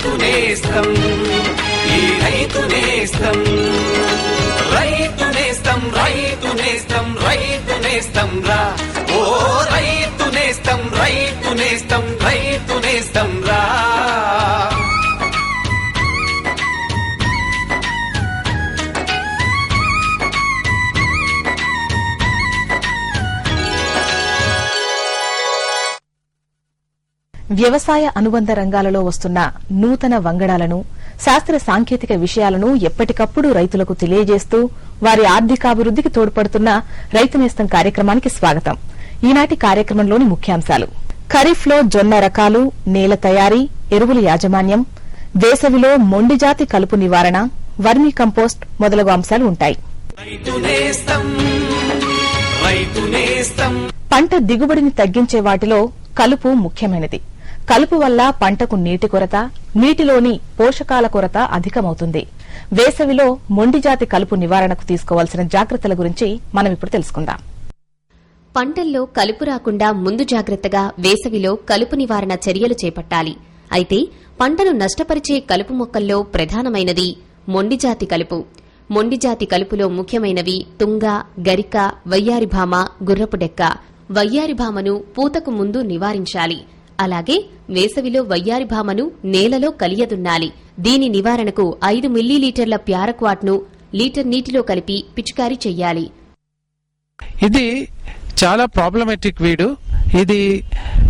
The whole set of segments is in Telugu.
రైతు నేస్తం, ఈ రైతు నేస్తం, రైతు నేస్తం, రైతు నేస్తం, రైతు నేస్తం రా, ఓ రైతు నేస్తం, రైతు నేస్తం, రైతు నేస్తం రా. వ్యవసాయ అనుబంధ రంగాలలో వస్తున్న నూతన వంగడాలను, శాస్త్ర సాంకేతిక విషయాలను ఎప్పటికప్పుడు రైతులకు తెలియజేస్తూ వారి ఆర్థికాభివృద్దికి తోడ్పడుతున్న రైతు నేస్తం కార్యక్రమానికి స్వాగతం. ఈనాటి కార్యక్రమంలోని ముఖ్యాంశాలు: ఖరీఫ్లో జొన్న రకాలు, నేల తయారీ, ఎరువుల యాజమాన్యం, వేసవిలో మొండిజాతి కలుపు నివారణ, వర్మీ కంపోస్ట్ మొదలగు అంశాలు ఉంటాయి. పంట దిగుబడిని తగ్గించే వాటిలో కలుపు ముఖ్యమైనది. కలుపు వల్ల పంటకు నీటి కొరత, నీటిలోని పోషకాల కొరత అధికమవుతుంది. వేసవిలో మొండిజాతి కలుపు నివారణకు తీసుకోవాల్సిన జాగ్రత్తల గురించి మనం ఇప్పుడు తెలుసుకుందాం. పంటల్లో కలుపు రాకుండా ముందు జాగ్రత్తగా వేసవిలో కలుపు నివారణ చర్యలు చేపట్టాలి. అయితే పంటను నష్టపరిచే కలుపు మొక్కల్లో ప్రధానమైనది మొండిజాతి కలుపు. మొండిజాతి కలుపులో ముఖ్యమైనవి తుంగ, గరిక, వయ్యారిభామ, గుర్రపు డెక్క. వయ్యారిభామను పూతకు ముందు నివారించాలి. అలాగే వేసవిలో వయ్యారిభామను నేలలో కలియదున్నాలి. దీని నివారణకు 5 మిల్లీలీటర్ల ప్యారక్వాట్ను లీటర్ నీటిలో కలిపి పిచికారీ చెయ్యాలి. ఇది చాలా ప్రాబ్లమాటిక్ వీడు. ఇది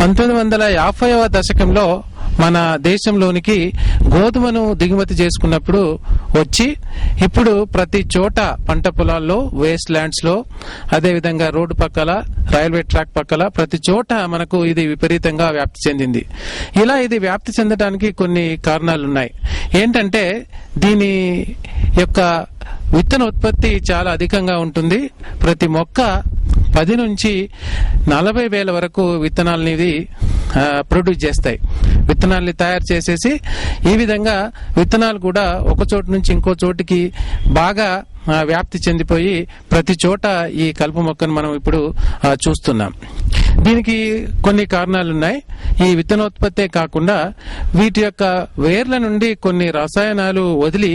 1950వ దశకంలో మన దేశంలోనికి గోధుమను దిగుమతి చేసుకున్నప్పుడు వచ్చి ఇప్పుడు ప్రతి చోట పంట పొలాల్లో, వేస్ట్ ల్యాండ్స్ లో, అదేవిధంగా రోడ్డు పక్కల, రైల్వే ట్రాక్ పక్కల ప్రతి చోట మనకు ఇది విపరీతంగా వ్యాప్తి చెందింది. ఇలా ఇది వ్యాప్తి చెందడానికి కొన్ని కారణాలున్నాయి. ఏంటంటే దీని యొక్క విత్తన ఉత్పత్తి చాలా అధికంగా ఉంటుంది. ప్రతి మొక్క 10 నుంచి 40 వేల వరకు విత్తనాలని ప్రొడ్యూస్ చేస్తాయి. విత్తనాల్ని తయారు చేసేసి ఈ విధంగా విత్తనాలు కూడా ఒక చోటు నుంచి ఇంకో చోటికి బాగా వ్యాప్తి చెందిపోయి ప్రతి చోట ఈ కలుపు మొక్కను మనం ఇప్పుడు చూస్తున్నాం. దీనికి కొన్ని కారణాలున్నాయి. ఈ విత్తనోత్పత్తే కాకుండా వీటి యొక్క వేర్ల నుండి కొన్ని రసాయనాలు వదిలి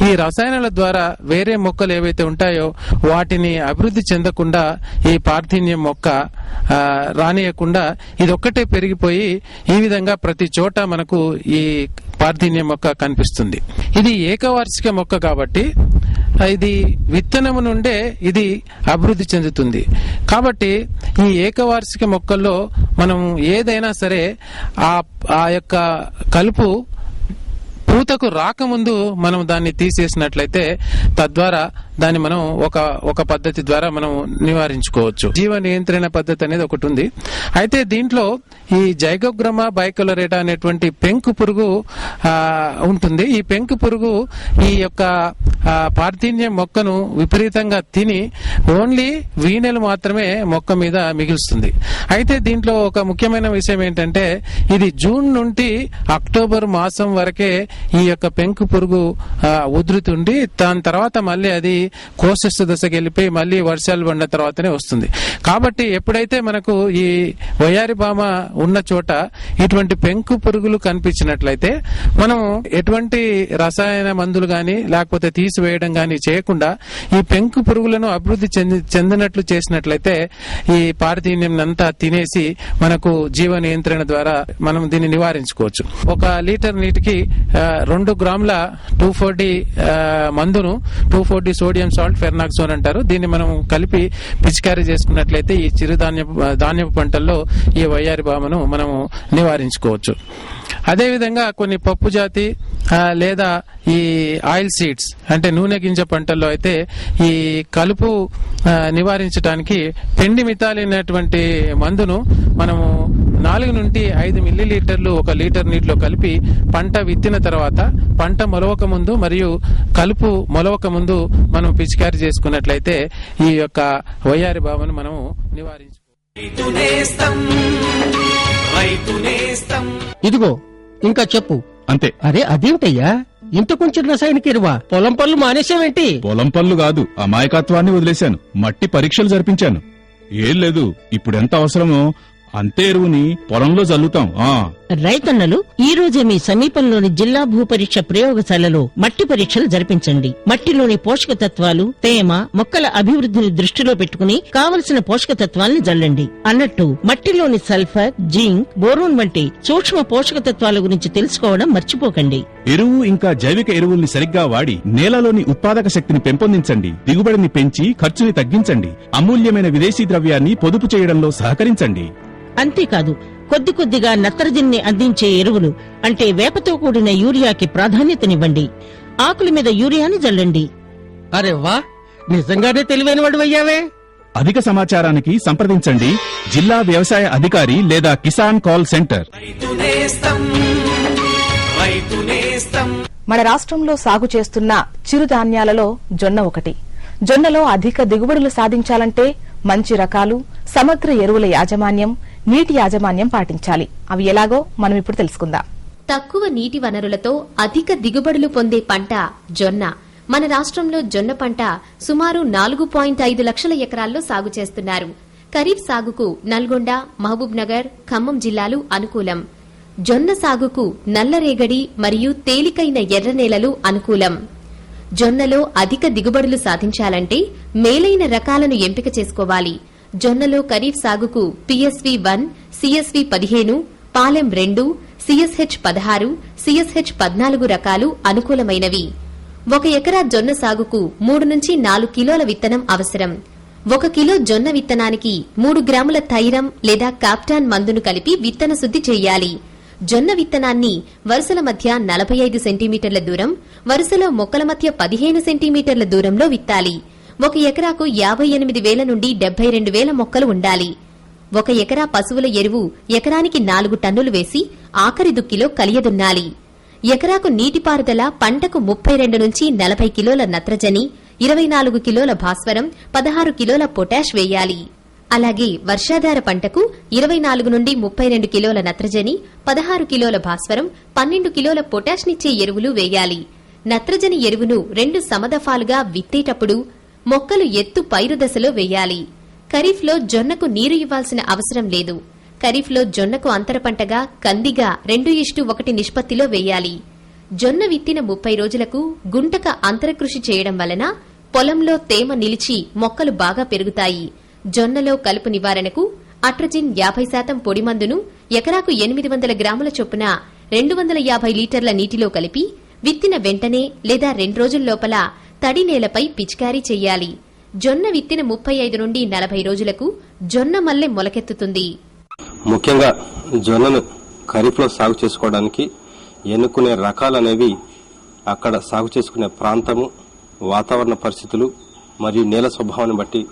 ఈ రసాయనాల ద్వారా వేరే మొక్కలు ఏవైతే ఉంటాయో వాటిని అభివృద్ధి చెందకుండా ఈ పార్థీన్యం మొక్క రానియకుండా ఇదొక్కటే పెరిగిపోయి ఈ విధంగా ప్రతి చోట మనకు ఈ పార్థీన్యం మొక్క కనిపిస్తుంది. ఇది ఏకవార్షిక మొక్క కాబట్టి ఇది విత్తనము నుండే ఇది అభివృద్ధి చెందుతుంది. కాబట్టి ఈ ఏకవార్షిక మొక్కల్లో మనం ఏదైనా సరే ఆ యొక్క కలుపు పూతకు రాకముందు మనం దాన్ని తీసేసినట్లయితే తద్వారా దాన్ని మనం ఒక పద్ధతి ద్వారా మనం నివారించుకోవచ్చు. జీవ నియంత్రణ పద్ధతి అనేది ఒకటి ఉంది. అయితే దీంట్లో ఈ జైగోగ్రామా బైకలోరేటా అనేటువంటి పెంకు పురుగు ఉంటుంది. ఈ పెంకు పురుగు ఈ యొక్క పార్థీన్యం మొక్కను విపరీతంగా తిని ఓన్లీ వీణెలు మాత్రమే మొక్క మీద మిగులుస్తుంది. అయితే దీంట్లో ఒక ముఖ్యమైన విషయం ఏంటంటే ఇది జూన్ నుండి అక్టోబర్ మాసం వరకే ఈ యొక్క పెంకు పురుగు ఉధృతి ఉండి దాని తర్వాత మళ్ళీ అది కోశస్థ దశకి వెళ్ళిపోయి మళ్ళీ వర్షాలు పడిన తర్వాతనే వస్తుంది. కాబట్టి ఎప్పుడైతే మనకు ఈ వయ్యారిభామ ఉన్న చోట ఇటువంటి పెంకు పురుగులు కనిపించినట్లయితే మనం ఎటువంటి రసాయన మందులు గాని లేకపోతే తీసివేయడం గాని చేయకుండా ఈ పెంకు పురుగులను అభివృద్ధి చెందినట్లు చేసినట్లయితే ఈ పార్థీన్యం అంతా తినేసి మనకు జీవ నియంత్రణ ద్వారా మనం దీన్ని నివారించుకోవచ్చు. 1 లీటర్ నీటికి 2 గ్రాముల 240 మందును 240 సోడియం సాల్ట్ ఫెర్నాక్సోన్ అంటారు. దీన్ని మనం కలిపి పిచికారీ చేసుకున్నట్లయితే ఈ ధాన్యపు పంటల్లో ఈ వయ్యారిభామను మనము నివారించుకోవచ్చు. అదేవిధంగా కొన్ని పప్పు జాతి లేదా ఈ ఆయిల్ సీడ్స్ అంటే నూనె గింజ పంటల్లో అయితే ఈ కలుపు నివారించడానికి పెండి మితాలినటువంటి మందును మనము 4 నుండి 5 మిల్లీలీటర్లు 1 లీటర్ నీటిలో కలిపి పంట విత్తిన తర్వాత పంట మొలవక ముందు మరియు కలుపు మొలవక ముందు మనం పిచికారీ చేసుకున్నట్లయితే ఈ యొక్క వయ్యారిభామను మనము నివారించుకోవచ్చు. ఇదిగో ఇంకా చెప్పు. అంతే. అరే అదేంటయ్యా ఇంత కొంచెం రసాయనిక ఎరువా? పొలం పనులు మానేసావేంటి? పొలం పనులు కాదు, అమాయకత్వాన్ని వదిలేశాను. మట్టి పరీక్షలు జరిపించాను. ఏం లేదు, ఇప్పుడెంత అవసరమో అంతే ఎరువుని పొలంలో చల్లుతాం. రైతన్నలు ఈ రోజే మీ సమీపంలోని జిల్లా భూపరీక్ష ప్రయోగశాలలో మట్టి పరీక్షలు జరిపించండి. మట్టిలోని పోషక తత్వాలు, తేమ, మొక్కల అభివృద్ధిని దృష్టిలో పెట్టుకుని కావలసిన పోషక తత్వాల్ని జల్లండి. అన్నట్టు మట్టిలోని సల్ఫర్, జింక్, బోరోన్ వంటి సూక్ష్మ పోషక తత్వాల గురించి తెలుసుకోవడం మర్చిపోకండి. ఎరువు ఇంకా జైవిక ఎరువుల్ని సరిగ్గా వాడి నేలలోని ఉత్పాదక శక్తిని పెంపొందించండి. దిగుబడిని పెంచి ఖర్చుని తగ్గించండి. అమూల్యమైన విదేశీ ద్రవ్యాన్ని పొదుపు చేయడంలో సహకరించండి. అంతేకాదు కొద్ది కొద్దిగా నత్రజనిని అందించే ఎరువులు అంటే వేపతో కూడిన యూరియాకి ప్రాధాన్యతనివ్వండి. ఆకుల మీద యూరియాని జల్లండి. అరే వా, నిజంగానే తెలివైన వాడు అయ్యావే. అధిక సమాచారానికి సంప్రదించండి జిల్లా వ్యవసాయ అధికారి లేదా కిసాన్ కాల్ సెంటర్. రైతు నేస్తం, రైతు నేస్తం. మన రాష్ట్రంలో సాగు చేస్తున్న చిరుధాన్యాలలో జొన్న ఒకటి. జొన్నలో అధిక దిగుబడులు సాధించాలంటే మంచి రకాలు, సమగ్ర ఎరువుల యాజమాన్యం, నీటి యాజమాన్యం పాటించాలి. అవి ఎలాగో మనం ఇప్పుడు తెలుసుకుందాం. తక్కువ నీటి వనరులతో అధిక దిగుబడులు పొందే పంట జొన్న. మన రాష్ట్రంలో జొన్న పంట సుమారు 4.5 లక్షల ఎకరాల్లో సాగు చేస్తున్నారు. ఖరీఫ్ సాగుకు నల్గొండ, మహబూబ్ నగర్, ఖమ్మం జిల్లాలు అనుకూలం. జొన్న సాగుకు నల్లరేగడి మరియు తేలికైన ఎర్ర నేలలు అనుకూలం. జొన్నలో అధిక దిగుబడులు సాధించాలంటే మేలైన రకాలను ఎంపిక చేసుకోవాలి. జొన్నలో ఖరీఫ్ సాగుకు PSV 1, CSV 15, Palem 2, CSH 16, CSH 14 రకాలు అనుకూలమైనవి. 1 ఎకరా జొన్న సాగుకు 3 నుంచి 4 కిలోల విత్తనం అవసరం. 1 కిలో జొన్న విత్తనానికి 3 గ్రాముల థైరం లేదా కాప్టాన్ మందును కలిపి విత్తన శుద్ధి చేయాలి. జొన్న విత్తనాన్ని వరుసల మధ్య 45 సెంటీమీటర్ల దూరం, వరుసలో మొక్కల మధ్య 15 సెంటీమీటర్ల దూరంలో విత్తాలి. 1 ఎకరాకు 58,000 నుండి 72,000 మొక్కలు ఉండాలి. 1 ఎకరా పశువుల ఎరువు ఎకరానికి 4 టన్నులు వేసి ఆఖరి దుక్కిలో కలియదున్నాలి. ఎకరాకు నీటిపారుదల పంటకు 32 నుంచి 40 కిలోల నత్రజని, 24 కిలోల భాస్వరం, 16 కిలోల పొటాష్ వేయాలి. అలాగే వర్షాధార పంటకు 24 నుండి 32 కిలోల నత్రజని, 16 కిలోల భాస్వరం, 12 కిలోల పొటాష్నిచ్చే ఎరువులు వేయాలి. నత్రజని ఎరువును 2 సమదఫాలుగా విత్తేటప్పుడు మొక్కలు ఎత్తు పైరు దశలో వేయాలి. ఖరీఫ్లో జొన్నకు నీరు ఇవ్వాల్సిన అవసరం లేదు. ఖరీఫ్లో జొన్నకు అంతర పంటగా కందిగా 2:1 నిష్పత్తిలో వేయాలి. జొన్న విత్తిన 30 రోజులకు గుంటక అంతరకృషి చేయడం వలన పొలంలో తేమ నిలిచి మొక్కలు బాగా పెరుగుతాయి. జొన్నలో కలుపు నివారణకు అట్రజిన్ 50% పొడి మందును ఎకరాకు 800 గ్రాముల చొప్పున 250 లీటర్ల నీటిలో కలిపి విత్తిన వెంటనే లేదా 2 రోజుల లోపల తడి నేలపై పిచికారీ చెయ్యాలి. జొన్న విత్తిన 35 నుండి 40 రోజులకు జొన్న మల్లె మొలకెత్తుతుంది. ముఖ్యంగా జొన్నను ఖరీఫ్లో సాగు చేసుకోవడానికి ఎన్నుకునే రకాలనేవి అక్కడ సాగు చేసుకునే ప్రాంతము, వాతావరణ పరిస్థితులు మరియు నేల స్వభావాన్ని బట్టి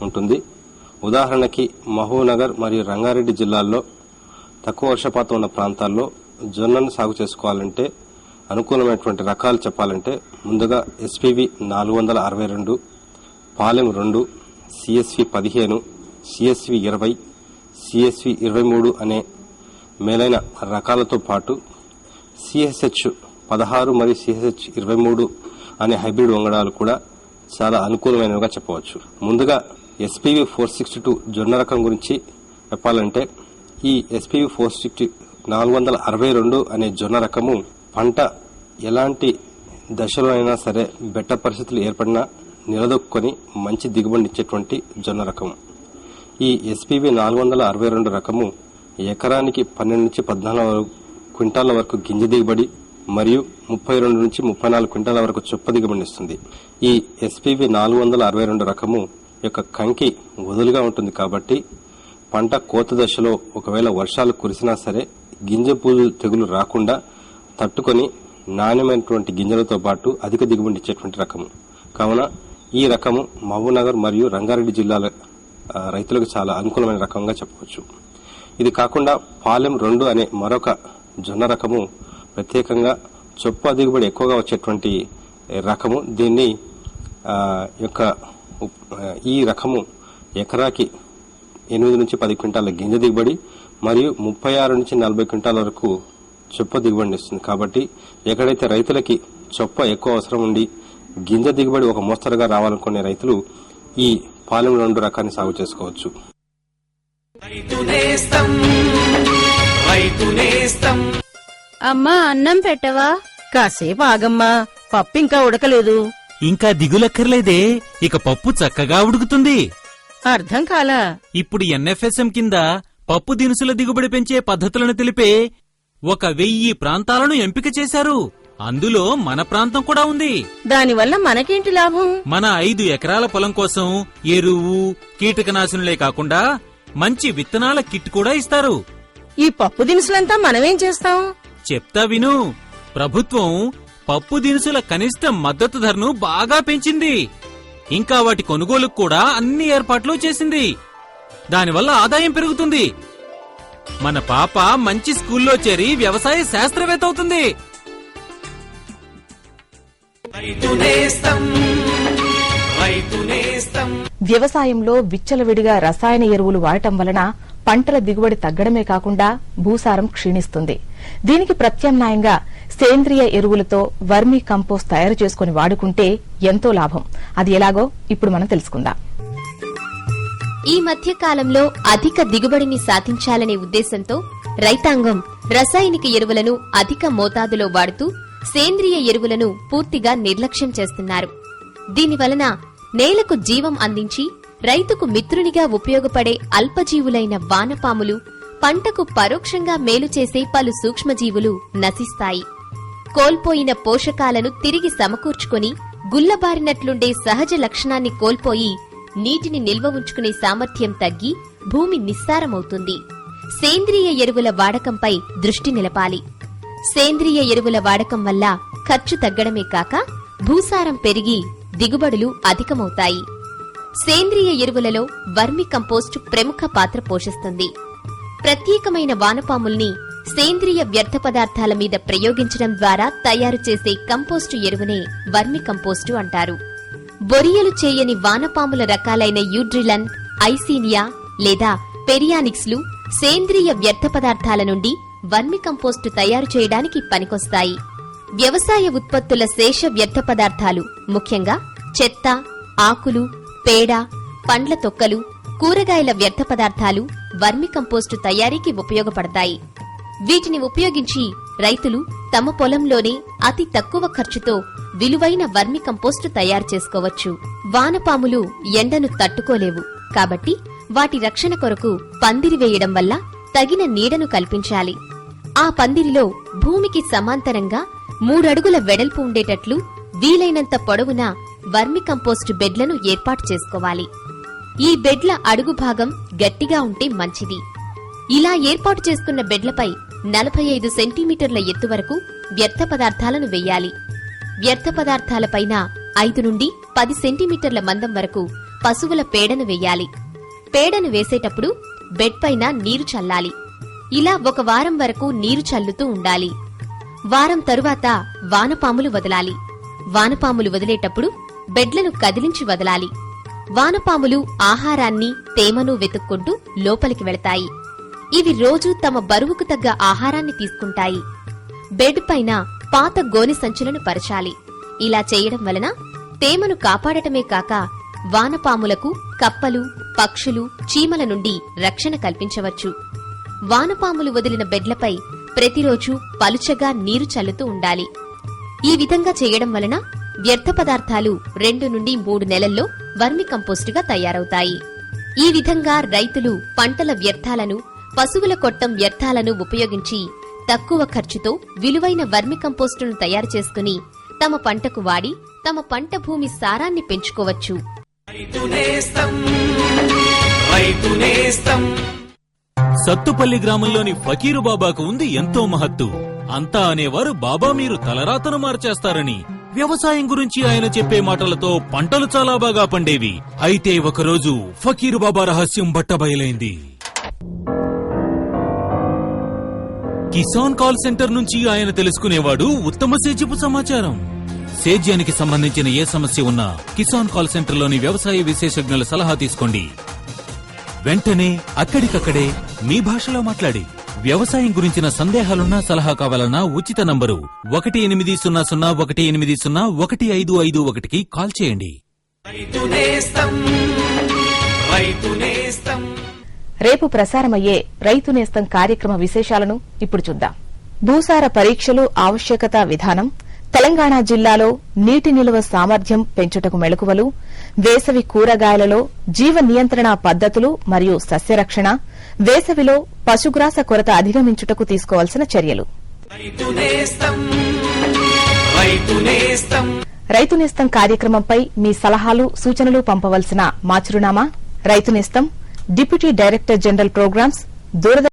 ఉంటుంది. ఉదాహరణకి మహబూబ్నగర్ మరియు రంగారెడ్డి జిల్లాల్లో తక్కువ వర్షపాతం ఉన్న ప్రాంతాల్లో జొన్నను సాగు చేసుకోవాలంటే అనుకూలమైనటువంటి రకాలు చెప్పాలంటే ముందుగా SPV 462, Palem 2, CSV 15, CSV 20, CSV 23 అనే మేలైన రకాలతో పాటు సిఎస్హెచ్ 16 మరియు సిఎస్హెచ్ 23 అనే హైబ్రిడ్ వంగడాలు కూడా చాలా అనుకూలమైనవిగా చెప్పవచ్చు. ముందుగా ఎస్పీవి 462 జొన్న రకం గురించి చెప్పాలంటే ఈ ఎస్పీవి 460 462 అనే జొన్న రకము పంట ఎలాంటి దశలో అయినా సరే బెట్ట పరిస్థితులు ఏర్పడినా నిలదొక్కుని మంచి దిగుబడినిచ్చేటువంటి జొన్న రకం. ఈ ఎస్పీవి 462 రకము ఎకరానికి 12 నుంచి 14 క్వింటాల వరకు గింజ దిగుబడి మరియు 32 నుంచి 34 క్వింటాల వరకు చొప్ప దిగుబడినిస్తుంది. ఈ ఎస్పీవి 462 రకము యొక్క కంకి వదులుగా ఉంటుంది కాబట్టి పంట కోత దశలో ఒకవేళ వర్షాలు కురిసినా సరే గింజ పూలు తెగులు రాకుండా తట్టుకొని నాణ్యమైనటువంటి గింజలతో పాటు అధిక దిగుబడి ఇచ్చేటువంటి రకము. కావున ఈ రకము మహబూబ్నగర్ మరియు రంగారెడ్డి జిల్లాల రైతులకు చాలా అనుకూలమైన రకంగా చెప్పవచ్చు. ఇది కాకుండా పాలెం 2 అనే మరొక జొన్న రకము ప్రత్యేకంగా చొప్ప దిగుబడి ఎక్కువగా వచ్చేటువంటి రకము. దీన్ని ఈ రకము ఎకరాకి 8 నుంచి 10 క్వింటాల గింజ దిగుబడి మరియు 36 నుంచి 40 క్వింటాల వరకు చొప్ప దిగుబడిని ఇస్తుంది. కాబట్టి ఎక్కడైతే రైతులకి చొప్ప ఎక్కువ అవసరం ఉండి గింజ దిగుబడి ఒక మోస్తరుగా రావాలనుకునే రైతులు ఈ పాలెం 2 రకాన్ని సాగు చేసుకోవచ్చు. రైతు నేస్తం, రైతు నేస్తం. అమ్మా అన్నం పెట్టవా? కాసేపు ఆగమ్మా, పప్పు ఇంకా ఉడకలేదు. ఇంకా దిగులక్కర్లేదే, ఇక పప్పు చక్కగా ఉడుకుతుంది. అర్థం కాలా? ఇప్పుడు ఎన్ఎఫ్ఎస్ఎం కింద పప్పు దినుసుల దిగుబడి పెంచే పద్ధతులను తెలిపే 1000 ప్రాంతాలను ఎంపిక చేశారు. అందులో మన ప్రాంతం కూడా ఉంది. దానివల్ల మనకేంటి లాభం? మన 5 ఎకరాల పొలం కోసం ఎరువు, కీటకనాశునులే కాకుండా మంచి విత్తనాల కిట్ కూడా ఇస్తారు. ఈ పప్పు దినుసులంతా మనమేం చేస్తాం? చెప్తా విను. ప్రభుత్వం పప్పు దినుసుల కనిష్ట మద్దతు ధరను బాగా పెంచింది. ఇంకా వాటి కొనుగోలుకు కూడా అన్ని ఏర్పాట్లు చేసింది. దానివల్ల ఆదాయం పెరుగుతుంది. మన పాప మంచి స్కూల్లో చేరి వ్యవసాయ శాస్త్రవేత్త అవుతుంది. రైతు నేస్తం, రైతు నేస్తం. వ్యవసాయంలో విచ్చలవిడిగా రసాయన ఎరువులు వాడటం వలన పంటల దిగుబడి తగ్గడమే కాకుండా భూసారం క్షీణిస్తుంది. దీనికి ప్రత్యామ్నాయంగా సేంద్రియ ఎరువులతో వర్మీ కంపోస్ట్ తయారు చేసుకుని వాడుకుంటే ఎంతో లాభం. అది ఎలాగో ఇప్పుడు మనం తెలుసుకుందాం. ఈ మధ్య కాలంలో అధిక దిగుబడిని సాధించాలనే ఉద్దేశంతో రైతాంగం రసాయనిక ఎరువులను అధిక మోతాదులో వాడుతూ సేంద్రియ ఎరువులను పూర్తిగా నిర్లక్ష్యం చేస్తున్నారు. దీనివలన నేలకు జీవం అందించి రైతుకు మిత్రునిగా ఉపయోగపడే అల్పజీవులైన వానపాములు, పంటకు పరోక్షంగా మేలు చేసే పలు సూక్ష్మజీవులు నశిస్తాయి. కోల్పోయిన పోషకాలను తిరిగి సమకూర్చుకొని గుల్లబారినట్లుండే సహజ లక్షణాన్ని కోల్పోయి నీటిని నిల్వ ఉంచుకునే సామర్థ్యం తగ్గి భూమి నిస్సారమవుతుంది. సేంద్రియ ఎరువుల వాడకంపై దృష్టి నిలపాలి. సేంద్రియ ఎరువుల వాడకం వల్ల ఖర్చు తగ్గడమే కాక భూసారం పెరిగి దిగుబడులు అధికమవుతాయి. సేంద్రియ ఎరువులలో వర్మి కంపోస్టు ప్రముఖ పాత్ర పోషిస్తుంది. ప్రత్యేకమైన వానపాముల్ని సేంద్రియ వ్యర్థ పదార్థాల మీద ప్రయోగించడం ద్వారా తయారు చేసే కంపోస్టు ఎరువునే వర్మి కంపోస్టు అంటారు. బొరియలు చేయని వానపాముల రకాలైన యూడ్రిలన్, ఐసీనియా లేదా పెరియానిక్స్లు సేంద్రియ వ్యర్థ పదార్థాల నుండి వర్మి కంపోస్టు తయారు చేయడానికి పనికొస్తాయి. వ్యవసాయ ఉత్పత్తుల శేష వ్యర్థ పదార్థాలు ముఖ్యంగా చెత్త, ఆకులు, పేడ, పండ్ల తొక్కలు, కూరగాయల వ్యర్థ పదార్థాలు వర్మి కంపోస్టు తయారీకి ఉపయోగపడతాయి. వీటిని ఉపయోగించి రైతులు తమ పొలంలోనే అతి తక్కువ ఖర్చుతో విలువైన వర్మి కంపోస్టు తయారు చేసుకోవచ్చు. వానపాములు ఎండను తట్టుకోలేవు కాబట్టి వాటి రక్షణ కొరకు పందిరి వేయడం వల్ల తగిన నీడను కల్పించాలి. ఆ పందిరిలో భూమికి సమాంతరంగా 3 అడుగుల వెడల్పు ఉండేటట్లు వీలైనంత పొడవున వర్మి కంపోస్టు బెడ్లను ఏర్పాటు చేసుకోవాలి. ఈ బెడ్ల అడుగు భాగం గట్టిగా ఉంటే మంచిది. ఇలా ఏర్పాటు చేసుకున్న బెడ్లపై 45 సెంటీమీటర్ల ఎత్తు వరకు వ్యర్థ పదార్థాలను వెయ్యాలి. వ్యర్థ పదార్థాలపైన 5 నుండి 10 సెంటీమీటర్ల మందం వరకు పశువుల పేడను వెయ్యాలి. పేడను వేసేటప్పుడు బెడ్ పైన నీరు చల్లాలి. ఇలా 1 వారం వరకు నీరు చల్లుతూ ఉండాలి. వారం తరువాత వానపాములు వదలాలి. వానపాములు వదిలేటప్పుడు బెడ్లను కదిలించి వదలాలి. వానపాములు ఆహారాన్ని, తేమను వెతుక్కుంటూ లోపలికి వెళతాయి. ఇవి రోజూ తమ బరువుకు తగ్గ ఆహారాన్ని తీసుకుంటాయి. బెడ్ పైన పాత గోనె సంచులను పరచాలి. ఇలా చేయడం వలన తేమను కాపాడటమే కాక వానపాములకు కప్పలు, పక్షులు, చీమల నుండి రక్షణ కల్పించవచ్చు. వానపాములు వదిలిన బెడ్లపై ప్రతిరోజు పలుచగా నీరు చల్లుతూ ఉండాలి. ఈ విధంగా చేయడం వలన వ్యర్థ పదార్థాలు 2 నుండి 3 నెలల్లో వర్మి కంపోస్టుగా తయారవుతాయి. ఈ విధంగా రైతులు పంటల వ్యర్థాలను, పశువుల కొట్టం వ్యర్థాలను ఉపయోగించి తక్కువ ఖర్చుతో విలువైన వర్మి కంపోస్టును తయారు చేసుకుని తమ పంటకు వాడి తమ పంట భూమి సారాన్ని పెంచుకోవచ్చు. రైతు నేస్తం, రైతు నేస్తం. సత్తుపల్లి గ్రామంలోని ఫకీరు బాబాకు ఉంది ఎంతో మహత్తు. అంతా అనేవారు బాబా మీరు తలరాతను మార్చేస్తారని. వ్యవసాయం గురించి ఆయన చెప్పే మాటలతో పంటలు చాలా బాగా పండేవి. అయితే ఒకరోజు ఫకీరు బాబా రహస్యం బట్టబయలైంది. కిసాన్ కాల్ సెంటర్ నుంచి ఆయన తెలుసుకునేవాడు ఉత్తమ సేద్యపు సమాచారం. సేద్యానికి సంబంధించిన ఏ సమస్య ఉన్నా కిసాన్ కాల్ సెంటర్లోని వ్యవసాయ విశేషజ్ఞుల సలహా తీసుకోండి. వెంటనే అక్కడికక్కడే మీ భాషలో మాట్లాడి వ్యవసాయం గురించిన సందేహాలున్నా, సలహా కావాలన్నా ఉచిత నంబరు 180018015551కి కాల్ చేయండి. రైతు నేస్తం, రైతు నేస్తం. రేపు ప్రసారమయ్యే రైతు నేస్తం కార్యక్రమ విశేషాలను ఇప్పుడు చూద్దాం. భూసార పరీక్షలు ఆవశ్యకత విధానం, తెలంగాణ జిల్లాలో నీటి నిలువ సామర్థ్యం పెంచుటకు మెళకువలు, వేసవి కూరగాయలలో జీవ నియంత్రణ పద్దతులు మరియు సస్యరక్షణ, వేసవిలో పశుగ్రాస కొరత అధిగమించుటకు తీసుకోవాల్సిన చర్యలు. రైతు నేస్తం, రైతు నేస్తం. రైతు నేస్తం కార్యక్రమంపై మీ సలహాలు సూచనలు పంపవలసిన మా చిరునామా Rythu Nestham, deputy director general programmes, Doordarshan